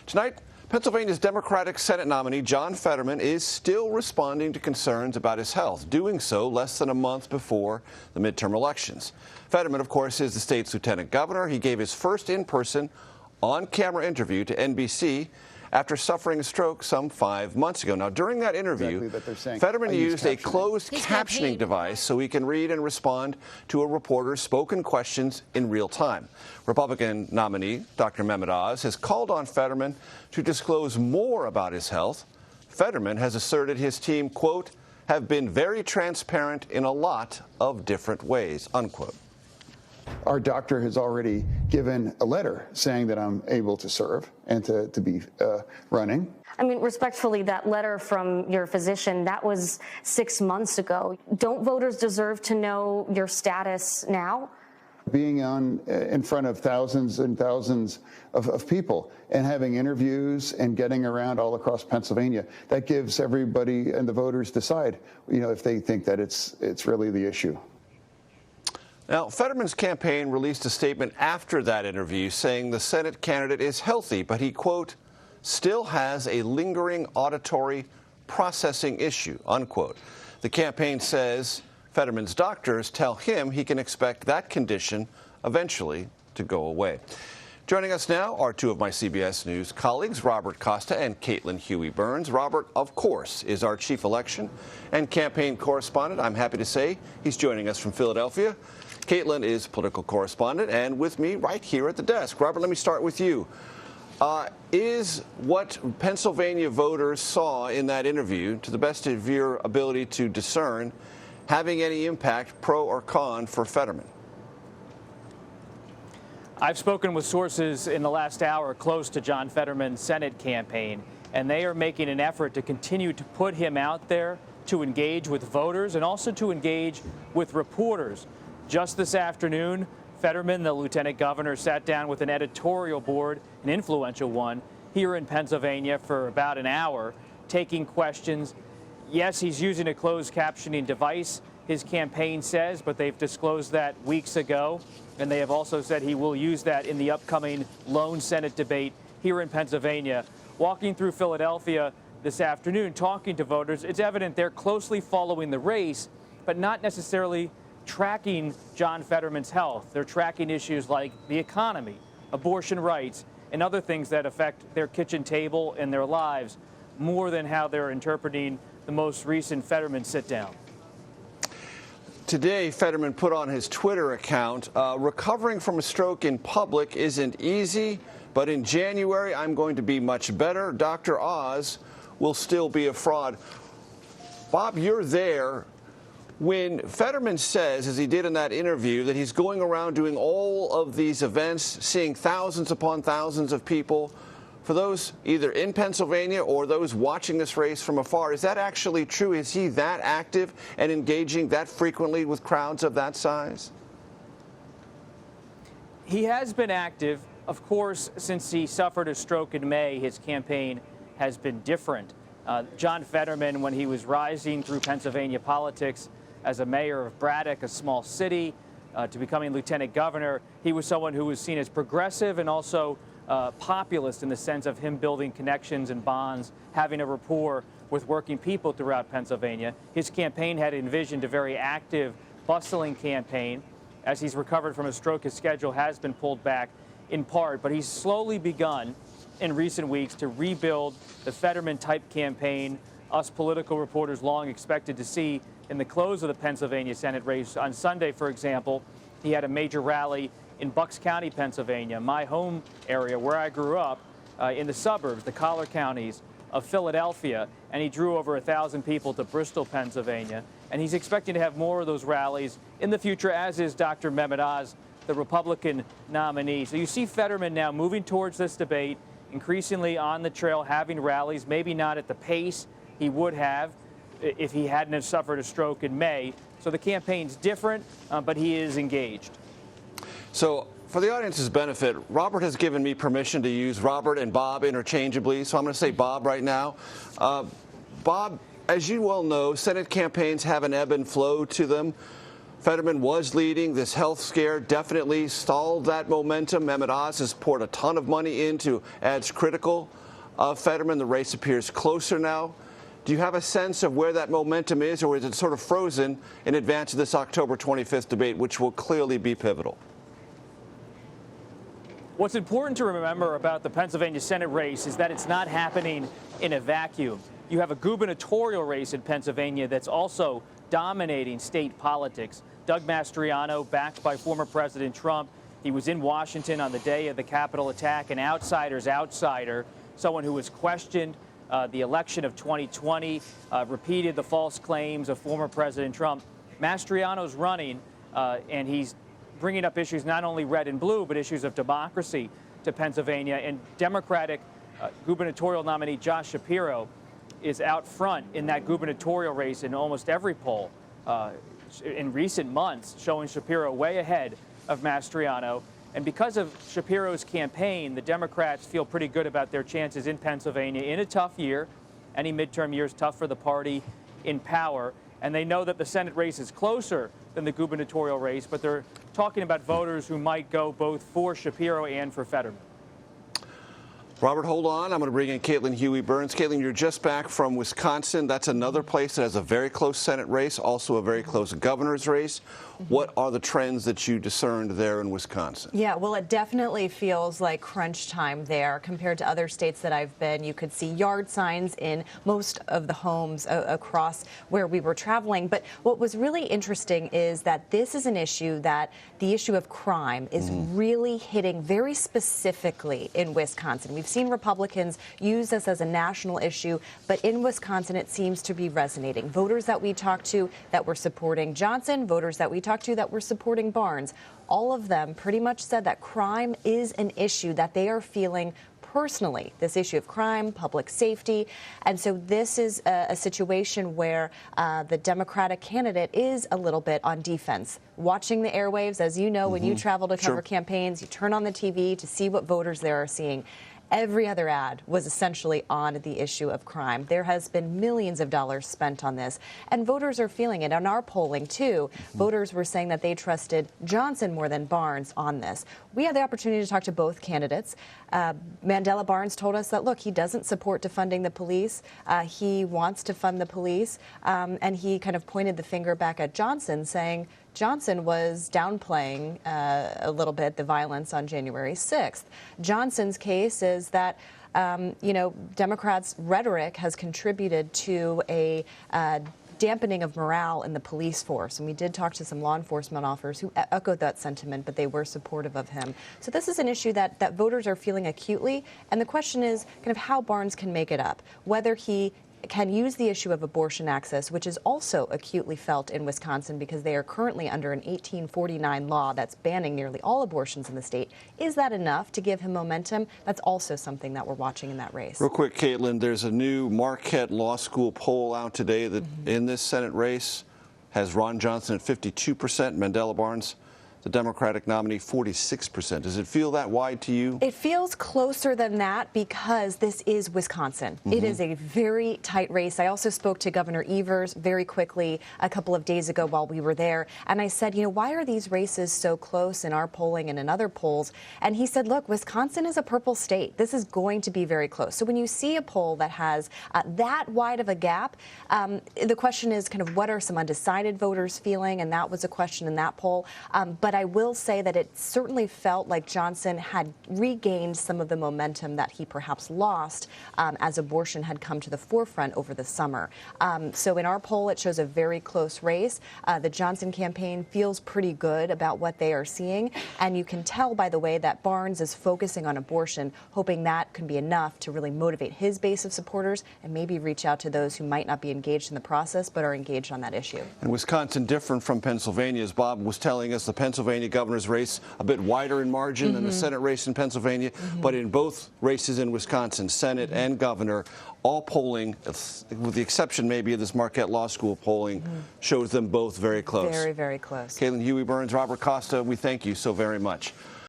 Tonight, Pennsylvania's Democratic Senate nominee John Fetterman is still responding to concerns about his health, doing so less than a month before the midterm elections. Fetterman, of course, is the state's lieutenant governor. He gave his first in-person, on-camera interview to NBC after suffering a stroke some 5 months ago. Now, during that interview, Fetterman used a closed captioning device so he can read and respond to a reporter's spoken questions in real time. Republican nominee Dr. Mehmet Oz has called on Fetterman to disclose more about his health. Fetterman has asserted his team, quote, have been very transparent in a lot of different ways, unquote. Our doctor has already given a letter saying that I'm able to serve and to be running. I mean, respectfully, that letter from your physician, that was 6 months ago. Don't voters deserve to know your status now? Being in front of thousands and thousands of people and having interviews and getting around all across Pennsylvania, that gives everybody and the voters decide, if they think that it's really the issue. Now, Fetterman's campaign released a statement after that interview saying the Senate candidate is healthy, but he, quote, still has a lingering auditory processing issue, unquote. The campaign says Fetterman's doctors tell him he can expect that condition eventually to go away. Joining us now are two of my CBS News colleagues, Robert Costa and Caitlin Huey-Burns. Robert, of course, is our chief election and campaign correspondent. I'm happy to say he's joining us from Philadelphia. Caitlin is political correspondent and with me right here at the desk. Robert, let me start with you. Is what Pennsylvania voters saw in that interview, to the best of your ability to discern, having any impact, pro or con, for Fetterman? I've spoken with sources in the last hour close to John Fetterman's Senate campaign, and they are making an effort to continue to put him out there, to engage with voters and also to engage with reporters. Just this afternoon, Fetterman, the lieutenant governor, sat down with an editorial board, an influential one, here in Pennsylvania for about an hour, taking questions. Yes, he's using a closed captioning device, his campaign says, but they've disclosed that weeks ago. And they have also said he will use that in the upcoming lone Senate debate here in Pennsylvania. Walking through Philadelphia this afternoon, talking to voters, it's evident they're closely following the race, but not necessarily tracking John Fetterman's health. They're tracking issues like the economy, abortion rights, and other things that affect their kitchen table and their lives more than how they're interpreting the most recent Fetterman sit-down. Today, Fetterman put on his Twitter account, recovering from a stroke in public isn't easy, but in January I'm going to be much better. Dr. Oz will still be a fraud. Bob, you're there. When Fetterman says, as he did in that interview, that he's going around doing all of these events, seeing thousands upon thousands of people, for those either in Pennsylvania or those watching this race from afar, is that actually true? Is he that active and engaging that frequently with crowds of that size? He has been active. Of course, since he suffered a stroke in May, his campaign has been different. John Fetterman, when he was rising through Pennsylvania politics as a mayor of Braddock, a small city, to becoming lieutenant governor, he was someone who was seen as progressive and also populist in the sense of him building connections and bonds, having a rapport with working people throughout Pennsylvania. His campaign had envisioned a very active, bustling campaign. As he's recovered from a stroke, his schedule has been pulled back in part, but he's slowly begun in recent weeks to rebuild the Fetterman-type campaign us political reporters long expected to see in the close of the Pennsylvania Senate race. On Sunday, for example, he had a major rally in Bucks County, Pennsylvania, my home area where I grew up, in the suburbs, the collar counties of Philadelphia, and he drew over 1,000 people to Bristol, Pennsylvania. And he's expecting to have more of those rallies in the future, as is Dr. Mehmet Oz, the Republican nominee. So you see Fetterman now moving towards this debate, increasingly on the trail, having rallies, maybe not at the pace he would have if he hadn't have suffered a stroke in May. So the campaign's different, but he is engaged. So for the audience's benefit, Robert has given me permission to use Robert and Bob interchangeably, so I'm going to say Bob right now. Bob, as you well know, Senate campaigns have an ebb and flow to them. Fetterman was leading. This health scare definitely stalled that momentum. Mehmet Oz has poured a ton of money into ads critical of Fetterman. The race appears closer now. Do you have a sense of where that momentum is, or is it sort of frozen in advance of this October 25th debate, which will clearly be pivotal? What's important to remember about the Pennsylvania Senate race is that it's not happening in a vacuum. You have a gubernatorial race in Pennsylvania that's also dominating state politics. Doug Mastriano, backed by former President Trump, he was in Washington on the day of the Capitol attack, an outsider's outsider, someone who was questioned the election of 2020, repeated the false claims of former President Trump. Mastriano's running, and he's bringing up issues not only red and blue, but issues of democracy to Pennsylvania. And Democratic gubernatorial nominee Josh Shapiro is out front in that gubernatorial race in almost every poll in recent months, showing Shapiro way ahead of Mastriano. And because of Shapiro's campaign, the Democrats feel pretty good about their chances in Pennsylvania in a tough year. Any midterm year is tough for the party in power. And they know that the Senate race is closer than the gubernatorial race, but they're talking about voters who might go both for Shapiro and for Fetterman. Robert, hold on. I'm going to bring in Caitlin Huey-Burns. Caitlin, you're just back from Wisconsin. That's another place that has a very close Senate race, also a very close governor's race. What are the trends that you discerned there in Wisconsin? Yeah, well, it definitely feels like crunch time there compared to other states that I've been. You could see yard signs in most of the homes across where we were traveling. But what was really interesting is that this is an issue that the issue of crime is really hitting very specifically in Wisconsin. We've seen Republicans use this as a national issue, but in Wisconsin, it seems to be resonating. Voters that we talked to that were supporting Johnson, voters that we talked to that were supporting Barnes, all of them pretty much said that crime is an issue that they are feeling personally, this issue of crime, public safety. And so this is a situation where the Democratic candidate is a little bit on defense. Watching the airwaves, as you know, when you travel to cover campaigns, you turn on the TV to see what voters there are seeing. Every other ad was essentially on the issue of crime. There has been millions of dollars spent on this, and voters are feeling it. On our polling, too, voters were saying that they trusted Johnson more than Barnes on this. We had the opportunity to talk to both candidates. Mandela Barnes told us that, look, he doesn't support defunding the police. He wants to fund the police, and he kind of pointed the finger back at Johnson, saying Johnson was downplaying a little bit the violence on January 6th. Johnson's case is that, Democrats' rhetoric has contributed to a dampening of morale in the police force. And we did talk to some law enforcement officers who echoed that sentiment, but they were supportive of him. So this is an issue that voters are feeling acutely. And the question is kind of how Barnes can make it up, whether he can use the issue of abortion access, which is also acutely felt in Wisconsin because they are currently under an 1849 law that's banning nearly all abortions in the state. Is that enough to give him momentum? That's also something that we're watching in that race. Real quick, Caitlin, there's a new Marquette Law School poll out today that in this Senate race has Ron Johnson at 52%, Mandela Barnes, the Democratic nominee, 46%. Does it feel that wide to you? It feels closer than that because this is Wisconsin. It is a very tight race. I also spoke to Governor Evers very quickly a couple of days ago while we were there. And I said, why are these races so close in our polling and in other polls? And he said, look, Wisconsin is a purple state. This is going to be very close. So when you see a poll that has that wide of a gap, the question is kind of what are some undecided voters feeling? And that was a question in that poll. But I will say that it certainly felt like Johnson had regained some of the momentum that he perhaps lost as abortion had come to the forefront over the summer. So in our poll, it shows a very close race. The Johnson campaign feels pretty good about what they are seeing. And you can tell, by the way, that Barnes is focusing on abortion, hoping that can be enough to really motivate his base of supporters and maybe reach out to those who might not be engaged in the process but are engaged on that issue. And Wisconsin different from Pennsylvania, as Bob was telling us, the Pennsylvania governor's race a bit wider in margin than the Senate race in Pennsylvania, but in both races in Wisconsin, Senate and governor, all polling, with the exception maybe of this Marquette Law School polling, shows them both very close. Very, very close. Caitlin Huey-Burns, Robert Costa, we thank you so very much.